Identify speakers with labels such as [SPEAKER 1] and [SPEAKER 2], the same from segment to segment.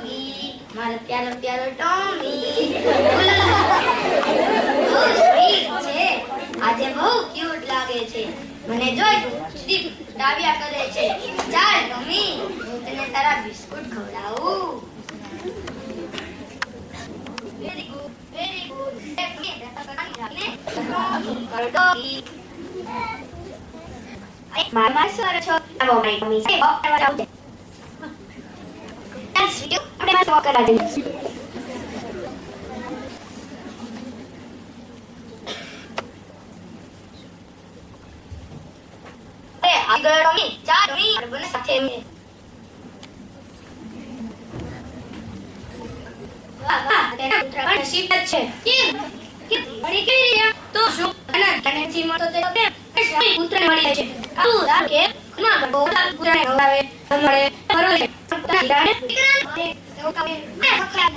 [SPEAKER 1] Doggy, મારો પ્યારો પ્યારો Tommy. બહુ sweet છે, આજે બહુ ક્યુટ લાગે છે. મને જોઈ સ્ટીક ડાવ્યા કરે છે. ચાલ ટોમી, હું તને તારા બિસ્કુટ ખવડાવું. Very good, very good. Doggy, મામા સર છો. આવો મારી ટોમી સે વોક કરવા જાવ છે. ચાલ સ્વીટ, આપણે માસ વોક કરવા જઈએ. આગળ ટોમી, ચાલ ટોમી, આપણે બંને સાથે વાહ વાહ, તેના પુત્ર પણ નસીબદાર છે. કેમ મળી કેવી રહ્યા? તો શું અનાજ તનેથી મળતો તે કેમ પુત્રને મળી જાય છે? આવું સારું કે માં બહુ પુત્રને ખવડાવે, મળે, ફરોલે. તારે દીકરાને તો કામે મેં ખખડા.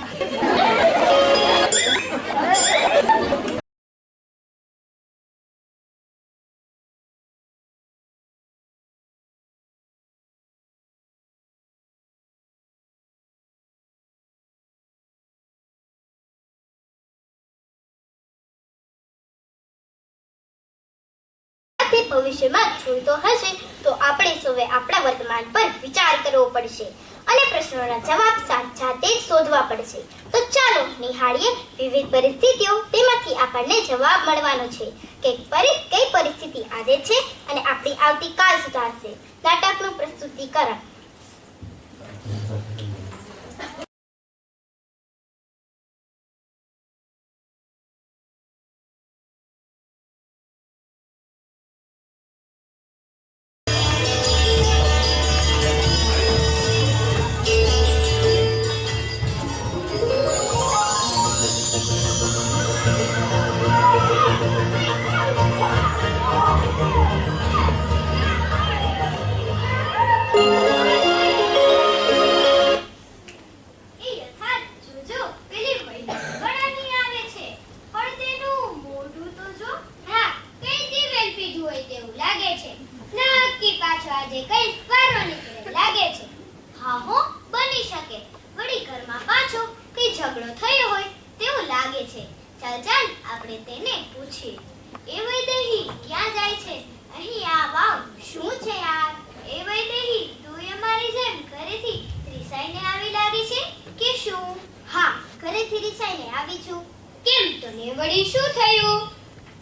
[SPEAKER 2] ભવિષ્યમાં જોઈતો હશે તો આપણે સૌએ આપણા વર્તમાન પર વિચાર કરવો પડશે અને પ્રશ્નોના જવાબ જાતે જ શોધવા પડશે. તો ચાલો નિહાળીએ વિવિધ પરિસ્થિતિઓ, તેમાંથી આપણને જવાબ મળવાનો છે કે કઈ પરિસ્થિતિ આજે છે અને આપણી આવતીકાલ સુધારશે. નાટકનું પ્રસ્તુતિકરણ.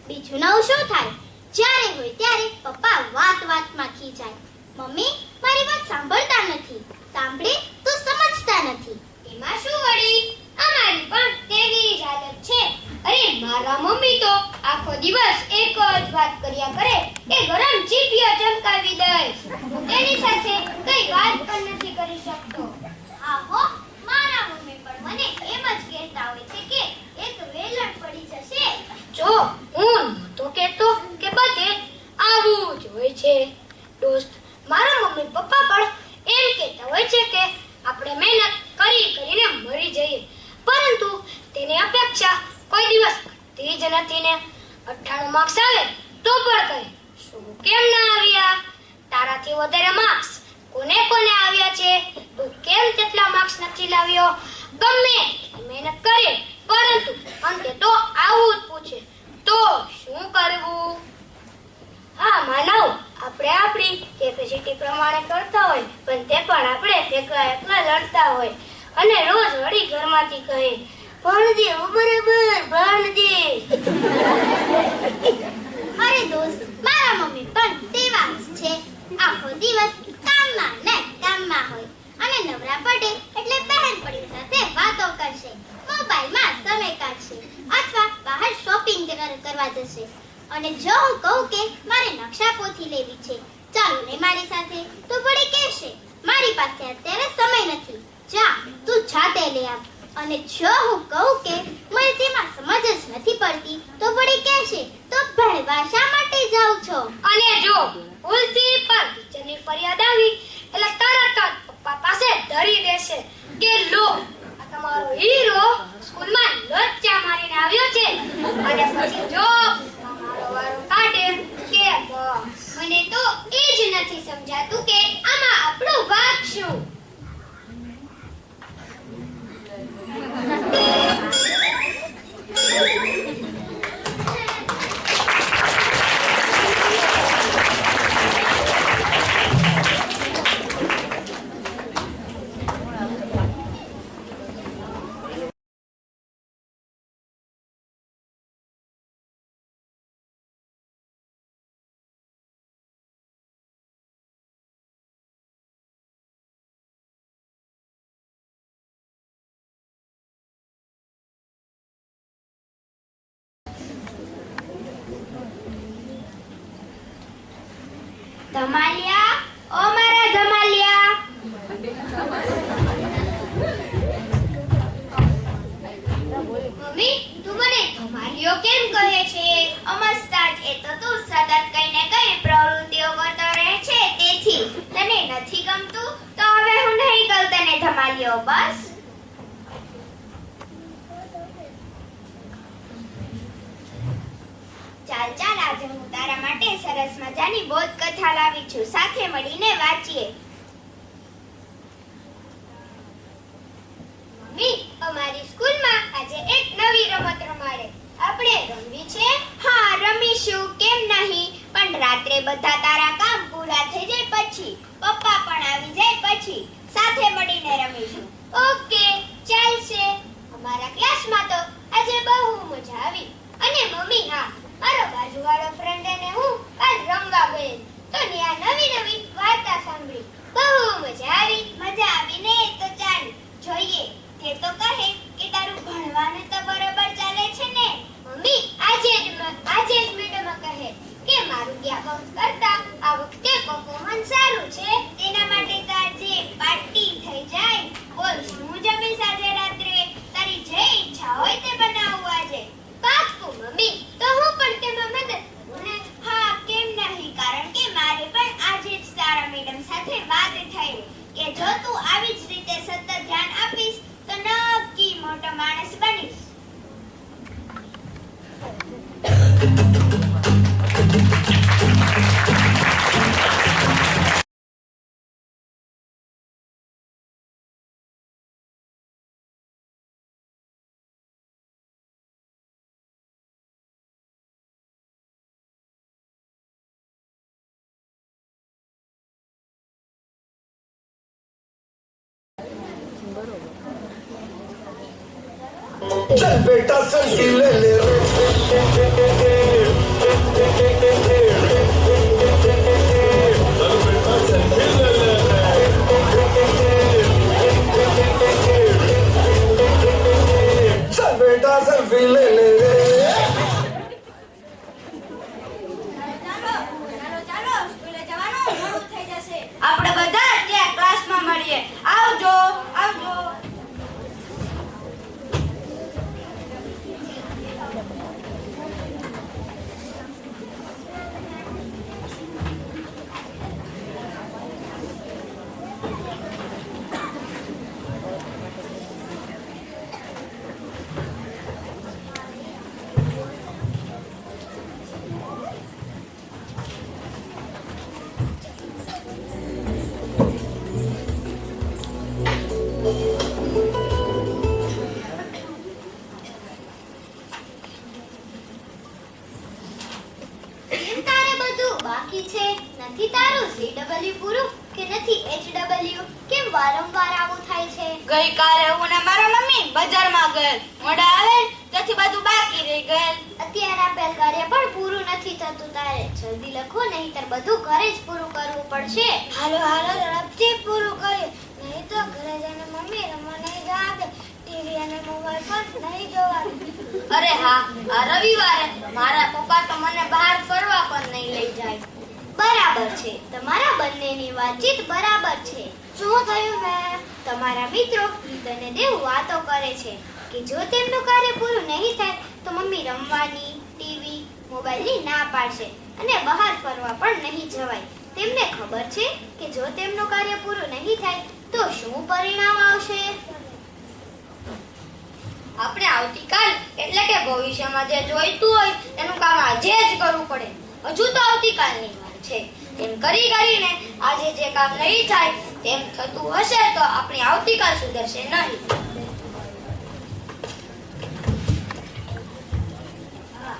[SPEAKER 2] બીજું નવું શું થાય? જ્યારે હોય ત્યારે પપ્પા વાતમાં ખીજાય. મમ્મી મારી વાત સાંભળતા નથી, સાંભળે તો સમજતા નથી.
[SPEAKER 1] એમાં શું વળી, અમારી પણ તેવી જ હાલત છે. અરે મારા મમ્મી તો આખો દિવસ એક જ વાત કર્યા કરે કે ગરમ ચીપીઓ ચમકાવી દઈશ. તેની સાથે કઈ વાત પણ નથી કરી શકતો.
[SPEAKER 2] આહો, મારા મમ્મી પણ મને એમ જ કહેતા હોય છે કે એક વેલણ પડી જશે.
[SPEAKER 1] જો હું તો કહેતો કે બધે આવું જ હોય છે દોસ્ત. મારા મમ્મી પપ્પા પણ એમ કહેતા હોય છે કે આપણે મહેનત કરીને મરી જઈએ, પરંતુ તેની અપેક્ષા કોઈ દિવસ કરતી જ નથી ને. 98 માર્ક્સ આવે તો પણ કહે શું કેમ ના આવ્યા? તારાથી વધારે માર્ક્સ કોને કોને આવ્યા છે? તું કેમ તેટલા માર્ક્સ નથી લાવ્યો? ગમે મહેનત કરે પરંતુ અંતે તો આવું જ પૂછે. તો શું કરવું? હા માનવ, આપણે આપણી કેપેસિટી પ્રમાણે કરતા હોય, પણ તે પણ આપણે એકલા લડતા હોય અને રોજ વળી ઘરમાંથી કહે ભણજે હો બરાબર ભણજે.
[SPEAKER 2] અરે દોસ્ત, મારા મમ્મી પણ તેવા જ છે. આખો દિવસ કામમાં હોય અને નવરા પડે એટલે બહેનપણી સાથે વાતો કરશે, મોબાઈલમાં સમય કાઢશે અથવા બહાર શોપિંગ કરવા જશે. અને જો હું કહું કે મારે નકશાપોથી લેવી છે, ચાલો ને મારી સાથે, તો વળી કહેશે મારી પાસે અત્યારે સમય નથી, જા તું જાતે લઈ આવ. અને જો હું કહું કે મને તેમાં સમજ જ નથી પડતી, તો વળી કહેશે તો ભણવા શા માટે જાવ છો?
[SPEAKER 1] અને જો ભૂલથી પર ટીચરની ફરિયાદ આવી એટલે તરત જ પપ્પા પાસે ધરી દેશે કે લો આ તમારો હીરો સ્કૂલમાં લોચા મારીને આવ્યો છે. અને પછી જો મારો વારો કાઢે કે મને તો એ જ નથી સમજાતું કે આમાં આપણો વાંક શું.
[SPEAKER 2] ધમાલિયા, ઓ મારા ધમાલિયા. મમ્મી, તું મને ધમાલિયો કેમ કહે છે? અમસ્તાજ, એ તો તું સતત કઈ ને કઈ પ્રવૃત્તિઓ કરતો રહે છે તેથી. તને નથી ગમતું તો હવે હું નહીં કહું તને ધમાલિયો, બસ. ચાલ ચાલ, આજે હું તારા માટે સરસ મજાની બોધ કથા લાવી છું. સાથે મળીને વાંચીએ. મમ્મી, અમારી સ્કૂલમાં આજે એક નવી રમત રમાડે. આપણે રમવી છે? હા, રમીશું, કેમ નહીં. પણ રાત્રે બધા તારા કામ પૂરા થઈ જાય પછી, પપ્પા પણ આવી જાય પછી સાથે મળીને રમીશું. ઓકે, ચાલશે. અમારા ક્લાસમાં તો આજે બહુ મજા આવી. અને મમ્મી, હા, મારો બાજુવાળો ફ્રેન્ડ અને હું કાલ રમવા ગયેલ તો ત્યાં નવી નવી વાર્તા સાંભળી. બહુ મજા આવી. મજા આવીને તો ચાલ જોઈએ. તે તો કહે કે તારું ભણવાનું તો બરોબર ચાલે છે ને? મમ્મી, આજે જ મેડમ કહે કે મારું ગયા વખત કરતા આ વખતે પરફોર્મન્સ સારું છે. તેના માટે તો આજે પાર્ટી થઈ જાય. બોલ, શું જમીશ આજે રાત્રે? તારી જે ઈચ્છા હોય તે બનાવવું આજે. પાક્કું મમ્મી, તો હું પણ તેમાં મદદ કરું ને? હા, કેમ નહીં, કારણ કે મારે પણ આજે જ તારા મેડમ સાથે વાત થઈ કે જો તું આવી જ રીતે સતત ધ્યાન આપીશ તો નક્કી મોટો માણસ બનીશ.
[SPEAKER 3] चल बेटा सेल्फी ले ले चल बेटा सेल्फी ले ले चल बेटा सेल्फी ले ले
[SPEAKER 2] આપણે બધા ત્યાં ક્લાસમાં મળીએ. આવજો, આવજો. કેમ તારે બધું બાકી છે? નથી તારું CW પૂરું કે નથી HW? કેમ વારંવાર આવું થાય છે?
[SPEAKER 4] ગઈકાલે હું ને મારા મમ્મી બજારમાં ગયેલ, મોડા આવે તેથી બધું બાકી રહી ગયેલ.
[SPEAKER 2] અત્યારે આપેલ કાર્ય પણ પૂરું નથી થતું. તારે જલ્દી લખો, નહીંતર બધું ઘરે જ પૂરું કરવું પડશે.
[SPEAKER 1] હાલો હાલો, ઝડપથી પૂરું કરીએ, નહીં તો ઘરે જઈને મમ્મી રમવા નહીં જવા દે. ટીવી અને મોબાઈલ પણ નહીં જોવાનું.
[SPEAKER 4] અરે હા, આ રવિવારે મારા પપ્પા તો મને બહાર ફરવા પણ નહીં લઈ જાય.
[SPEAKER 2] બરાબર છે, તમારા બંનેની વાતચીત બરાબર છે.
[SPEAKER 1] શું થયું મેમ?
[SPEAKER 2] તમારા મિત્રો ગીત અને દેવ વાતો કરે છે કે જો તેમનું કાર્ય પૂરું નહીં થાય તો મમ્મી રમવાની, ટીવી, મોબાઈલની ના પાડશે અને બહાર ફરવા પણ નહીં જવાય. તેમને ખબર છે કે જો તેમનું કાર્ય પૂરું નહીં થાય તો શું પરિણામ આવશે.
[SPEAKER 4] આપણે આવતીકાલ એટલે કે ભવિષ્યમાં જે જોઈતું હોય તેનું કામ આજે જ કરવું પડે. હજુ તો આવતીકાલની વાર છે. તેમ કરી કરીને આજે જે કામ નહીં થાય તેમ થતું હશે તો આપણી આવતીકાલ સુધરશે નહીં.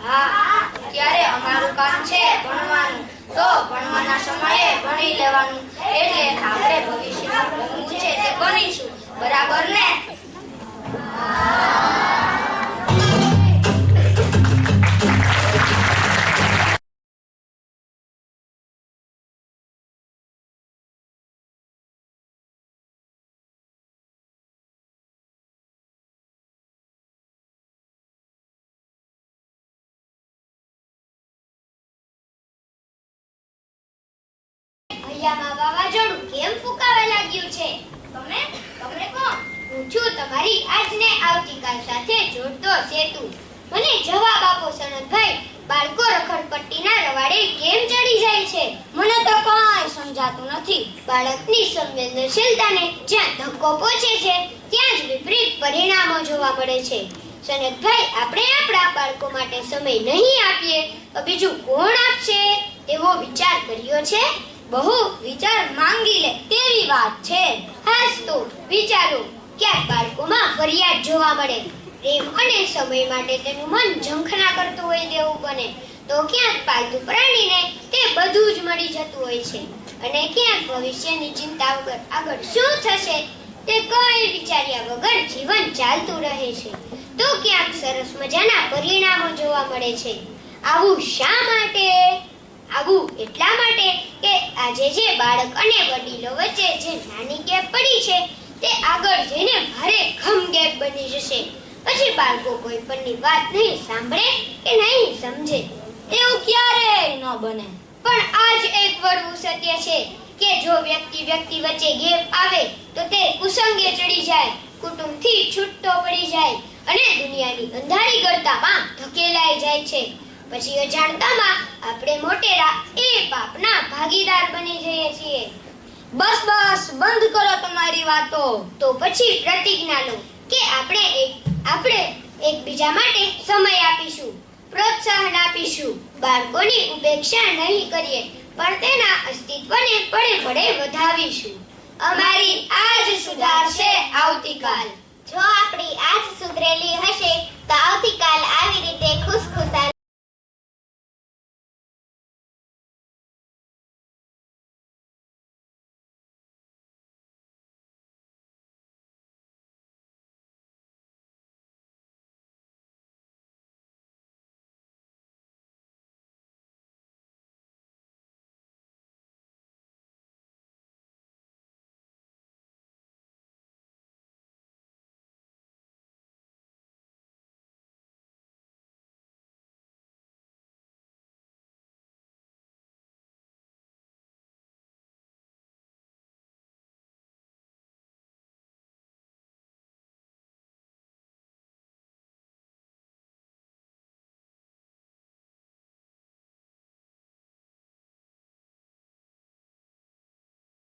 [SPEAKER 4] હા, ત્યારે અમારું કામ છે ભણવાનું, તો ભણવાના સમયે ભણી લેવાનું. એટલે આપણે ભવિષ્યમાં ભણવું છે તે ભણીશું, બરાબર ને?
[SPEAKER 2] દુનિયામાં વાવાઝોડું કેમ ફૂંકાવા લાગ્યું છે?
[SPEAKER 4] તમે કોણ?
[SPEAKER 2] હું છું તમારી આજને આવતીકાલ સાથે જોડતો સેતુ. મને જવાબ આપો સનતભાઈ, બાળકો રખડપટ્ટીના રવાડે કેમ ચડી જાય છે?
[SPEAKER 4] મને તો કાંઈ સમજાતું નથી.
[SPEAKER 2] બાળકની સંવેદનશીલતાને જ્યાં ધક્કો પહોંચે છે ત્યાં જ વિપરીત પરિણામો જોવા મળે છે. સનતભાઈ, આપણે આપણા બાળકો માટે સમય નહીં આપીએ તો બીજું કોણ આપશે તેવો વિચાર કર્યો છે?
[SPEAKER 4] બહુ વિચાર માંગી લે તેવી વાત છે.
[SPEAKER 2] હાસ તો વિચારો, ક્યાંક બાળકોમાં ફરિયાદ જોવા મળે, પ્રેમ અને સમય માટે તેનું મન ઝંખના કરતું હોય તેવું બને, તો ક્યાંક પાલતુ પ્રાણીને તે બધું જ મળી જતું હોય છે, અને ક્યાંક ભવિષ્યની ચિંતા વગર આગળ શું થશે તે કંઈ વિચાર્યા વગર જીવન ચાલતું રહે છે, તો ક્યાંક સરસ મજાના પરિણામો જોવા મળે છે. આવું શા માટે? આવું એટલા માટે કે આજે જે બાળક અને વડીલો વચ્ચે જે નાની ગેપ પડી છે તે આગળ જઈને ભારે ખમ ગેપ બની જશે. પછી બાળકો કોઈ પણની વાત નહીં સાંભળે કે નહીં સમજે.
[SPEAKER 4] એવું ક્યારેય ન બને.
[SPEAKER 2] પણ આ જ એક વળવું સત્ય છે કે જો વ્યક્તિ વચ્ચે ગેપ આવે તો તે કુસંગે ચડી જાય, કુટુંબથી છૂટતો પડી જાય અને દુનિયાની અંધારી ગળતામાં ધકેલાઈ જાય છે. પછી અજાણતામાં આપણે મોટેરા એ પાપના ભાગીદાર બની જઈએ છીએ.
[SPEAKER 4] બસ બંધ કરો તમારી વાતો.
[SPEAKER 2] તો પછી પ્રતિજ્ઞા લો કે આપણે એકબીજા માટે સમય આપીશું, પ્રોત્સાહન આપીશું, બાળકોની ઉપેક્ષા નહીં કરીએ પણ તેના અસ્તિત્વને પળે પળે વધાવીશું. અમારી આ જ